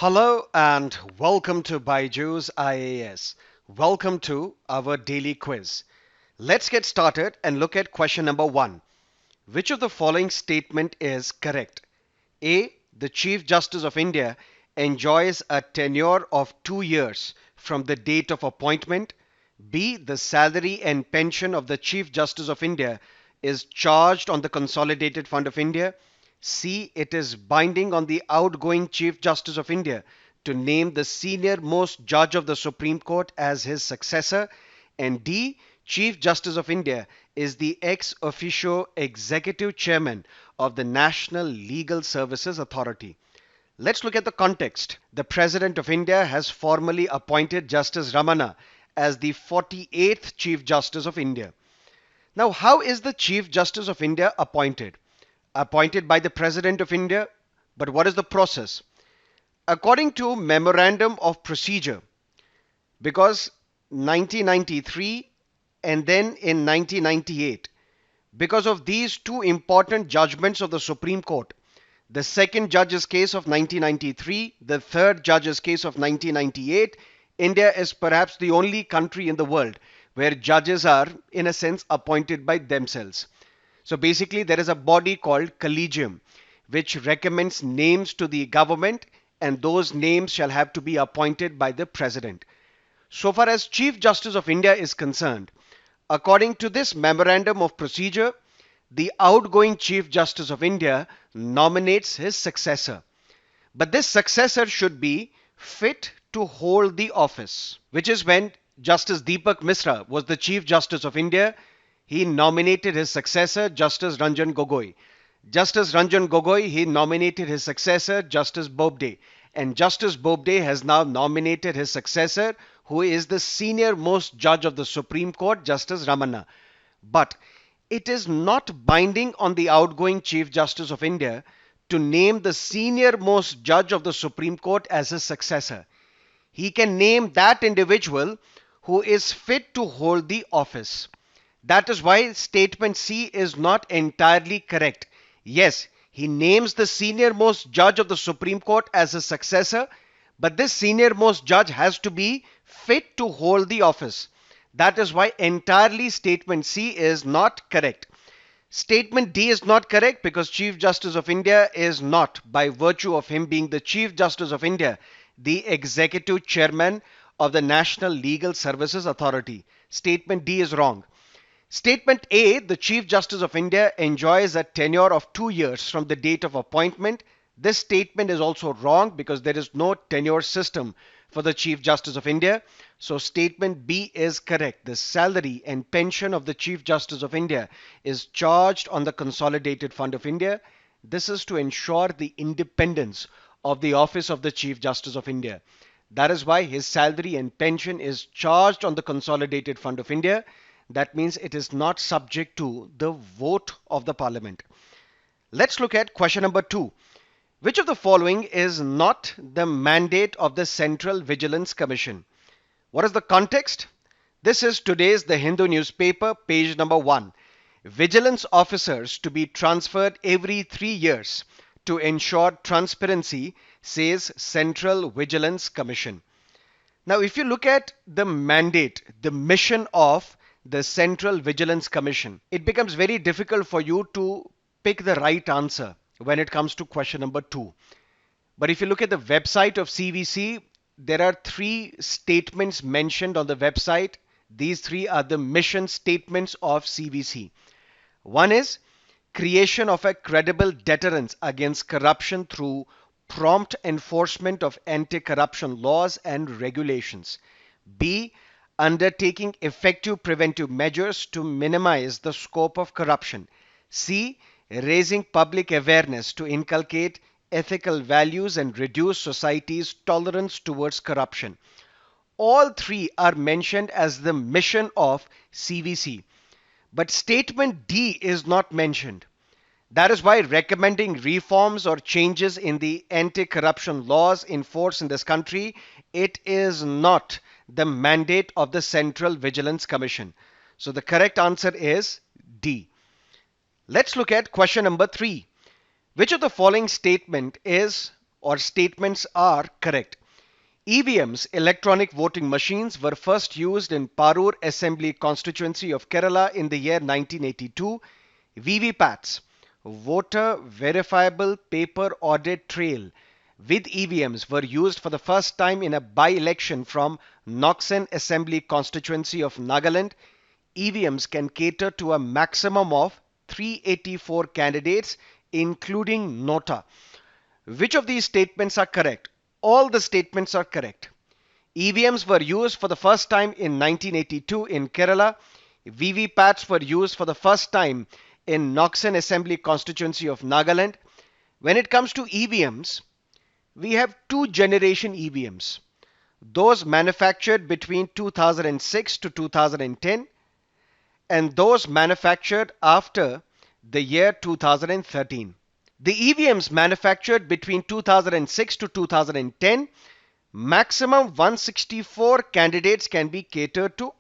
Hello and welcome to BYJU'S IAS. Welcome to our daily quiz. Let's get started and look at question number 1. Which of the following statement is correct? A. The Chief Justice of India enjoys a tenure of 2 years from the date of appointment. B. The salary and pension of the Chief Justice of India is charged on the Consolidated Fund of India. C. It is binding on the outgoing Chief Justice of India to name the senior most judge of the Supreme Court as his successor. And D. Chief Justice of India is the ex officio executive chairman of the National Legal Services Authority. Let's look at the context. The President of India has formally appointed Justice Ramana as the 48th Chief Justice of India. Now, how is the Chief Justice of India appointed? Appointed by the President of India, but what is the process? According to Memorandum of Procedure, because 1993 and then in 1998, because of these two important judgments of the Supreme Court, the second judge's case of 1993, the third judge's case of 1998, India is perhaps the only country in the world where judges are, in a sense, appointed by themselves. So basically, there is a body called Collegium, which recommends names to the government, and those names shall have to be appointed by the President. So far as Chief Justice of India is concerned, according to this memorandum of procedure, the outgoing Chief Justice of India nominates his successor. But this successor should be fit to hold the office, which is when Justice Deepak Misra was the Chief Justice of India. He nominated his successor, Justice Ranjan Gogoi. Justice Ranjan Gogoi, he nominated his successor, Justice Bobde. And Justice Bobde has now nominated his successor, who is the senior most judge of the Supreme Court, Justice Ramana. But it is not binding on the outgoing Chief Justice of India to name the senior most judge of the Supreme Court as his successor. He can name that individual who is fit to hold the office. That is why statement C is not entirely correct. Yes, he names the senior most judge of the Supreme Court as his successor, but this senior most judge has to be fit to hold the office. That is why entirely statement C is not correct. Statement D is not correct because Chief Justice of India is not, by virtue of him being the Chief Justice of India, the executive chairman of the National Legal Services Authority. Statement D is wrong. Statement A, the Chief Justice of India enjoys a tenure of 2 years from the date of appointment. This statement is also wrong because there is no tenure system for the Chief Justice of India. So statement B is correct. The salary and pension of the Chief Justice of India is charged on the Consolidated Fund of India. This is to ensure the independence of the office of the Chief Justice of India. That is why his salary and pension is charged on the Consolidated Fund of India. That means it is not subject to the vote of the Parliament. Let's look at question number 2. Which of the following is not the mandate of the Central Vigilance Commission? What is the context? This is today's The Hindu newspaper, page number 1. Vigilance officers to be transferred every 3 years to ensure transparency, says Central Vigilance Commission. Now, if you look at the mandate, the mission of the Central Vigilance Commission, it becomes very difficult for you to pick the right answer when it comes to question number 2. But if you look at the website of CVC, there are 3 statements mentioned on the website. These 3 are the mission statements of CVC. One is creation of a credible deterrence against corruption through prompt enforcement of anti-corruption laws and regulations. B, undertaking effective preventive measures to minimize the scope of corruption. C, raising public awareness to inculcate ethical values and reduce society's tolerance towards corruption. All 3 are mentioned as the mission of CVC. But statement D is not mentioned. That is why recommending reforms or changes in the anti-corruption laws in force in this country, it is not the mandate of the Central Vigilance Commission. So the correct answer is D. Let's look at question number 3. Which of the following statement is or statements are correct. EVMs, electronic voting machines, were first used in Parur Assembly constituency of Kerala in the year 1982. VVPATs, voter verifiable paper audit trail with EVMs, were used for the first time in a by-election from Naksen Assembly constituency of Nagaland. EVMs can cater to a maximum of 384 candidates, including NOTA. Which of these statements are correct? All the statements are correct. EVMs were used for the first time in 1982 in Kerala. VVPATs were used for the first time in Naksen Assembly constituency of Nagaland. When it comes to EVMs, we have two generation EVMs. Those manufactured between 2006 to 2010 and those manufactured after the year 2013. The EVMs manufactured between 2006 to 2010, maximum 164 candidates can be catered to.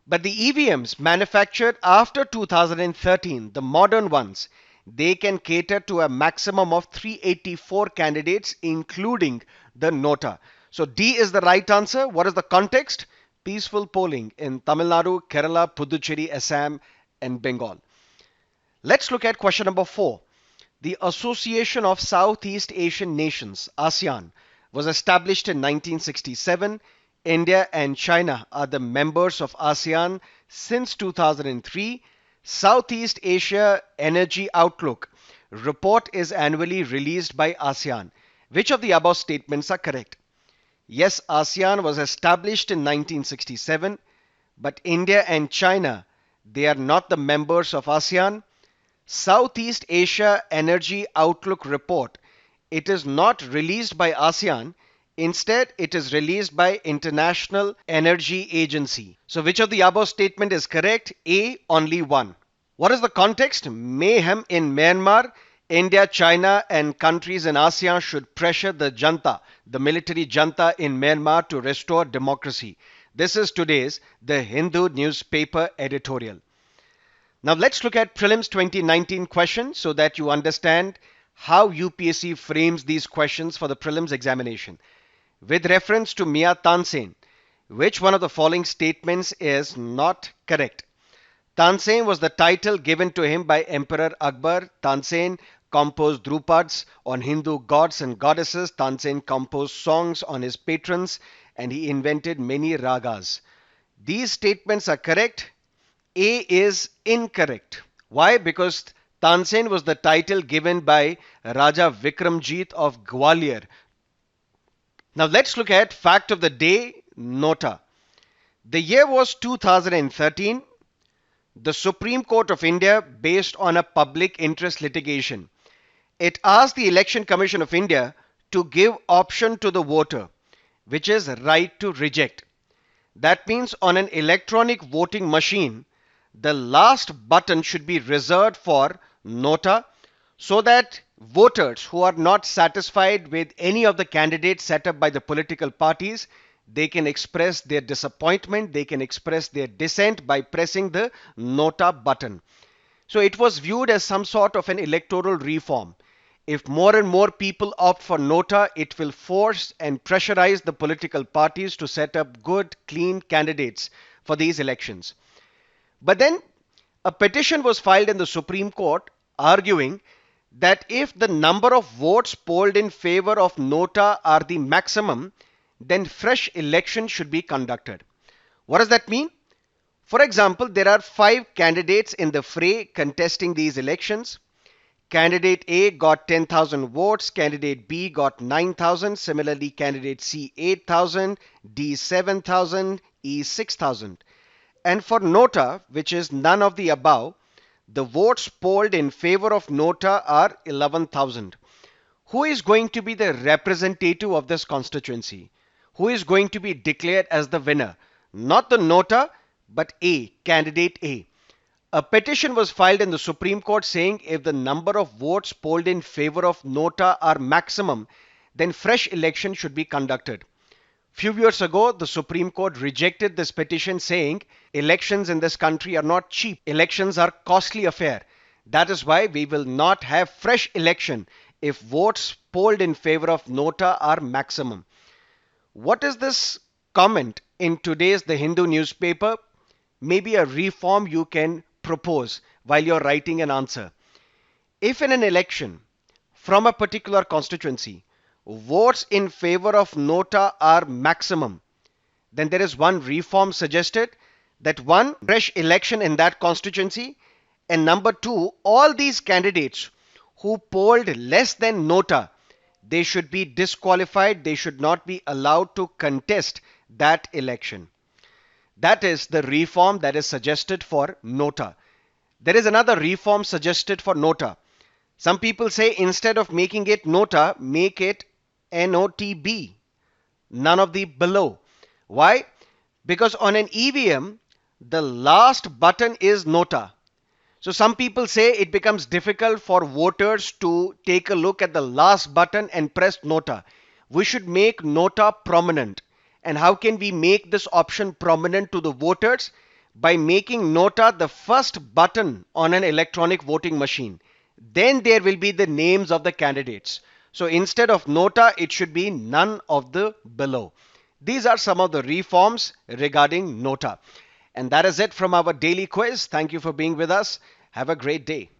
But the EVMs manufactured after 2013, the modern ones, they can cater to a maximum of 384 candidates, including the NOTA. So D is the right answer. What is the context? Peaceful polling in Tamil Nadu, Kerala, Puducherry, Assam, and Bengal. Let's look at question number 4. The Association of Southeast Asian Nations, ASEAN, was established in 1967. India and China are the members of ASEAN since 2003. Southeast Asia Energy Outlook report is annually released by ASEAN. Which of the above statements are correct? Yes, ASEAN was established in 1967, but India and China, they are not the members of ASEAN. Southeast Asia Energy Outlook report, it is not released by ASEAN. Instead, it is released by International Energy Agency. So which of the above statement is correct? A, only one. What is the context? Mayhem in Myanmar. India, China and countries in ASEAN should pressure the junta, the military junta in Myanmar, to restore democracy. This is today's The Hindu newspaper editorial. Now let's look at Prelims 2019 questions so that you understand how UPSC frames these questions for the Prelims examination. With reference to Mia Tansen, which one of the following statements is not correct? Tansen was the title given to him by Emperor Akbar. Tansen composed Drupads on Hindu gods and goddesses. Tansen composed songs on his patrons, and he invented many ragas. These statements are correct. A is incorrect. Why? Because Tansen was the title given by Raja Vikramjit of Gwalior. Now let's look at fact of the day, NOTA. The year was 2013. The Supreme Court of India, based on a public interest litigation, it asked the Election Commission of India to give option to the voter, which is right to reject. That means on an electronic voting machine, the last button should be reserved for NOTA, so that voters who are not satisfied with any of the candidates set up by the political parties, they can express their disappointment, they can express their dissent by pressing the NOTA button. So it was viewed as some sort of an electoral reform. If more and more people opt for NOTA, it will force and pressurize the political parties to set up good, clean candidates for these elections. But then a petition was filed in the Supreme Court arguing that if the number of votes polled in favor of NOTA are the maximum, then fresh elections should be conducted. What does that mean? For example, there are 5 candidates in the fray contesting these elections. Candidate A got 10,000 votes, candidate B got 9,000, similarly candidate C 8,000, D 7,000, E 6,000. And for NOTA, which is none of the above, the votes polled in favor of NOTA are 11,000. Who is going to be the representative of this constituency? Who is going to be declared as the winner? Not the NOTA, but A, candidate A. A petition was filed in the Supreme Court saying if the number of votes polled in favor of NOTA are maximum, then fresh election should be conducted. Few years ago, the Supreme Court rejected this petition saying elections in this country are not cheap. Elections are costly affair. That is why we will not have fresh election if votes polled in favor of NOTA are maximum. What is this comment in today's The Hindu newspaper? Maybe a reform you can propose while you're writing an answer. If in an election from a particular constituency, votes in favor of NOTA are maximum, then there is one reform suggested, that one, fresh election in that constituency, and number two, all these candidates who polled less than NOTA, they should be disqualified, they should not be allowed to contest that election. That is the reform that is suggested for NOTA. There is another reform suggested for NOTA. Some people say instead of making it NOTA, make it NOTB, none of the below. Why? Because on an EVM, the last button is NOTA. So some people say it becomes difficult for voters to take a look at the last button and press NOTA. We should make NOTA prominent. And how can we make this option prominent to the voters? By making NOTA the first button on an electronic voting machine. Then there will be the names of the candidates. So instead of NOTA, it should be none of the below. These are some of the reforms regarding NOTA. And that is it from our daily quiz. Thank you for being with us. Have a great day.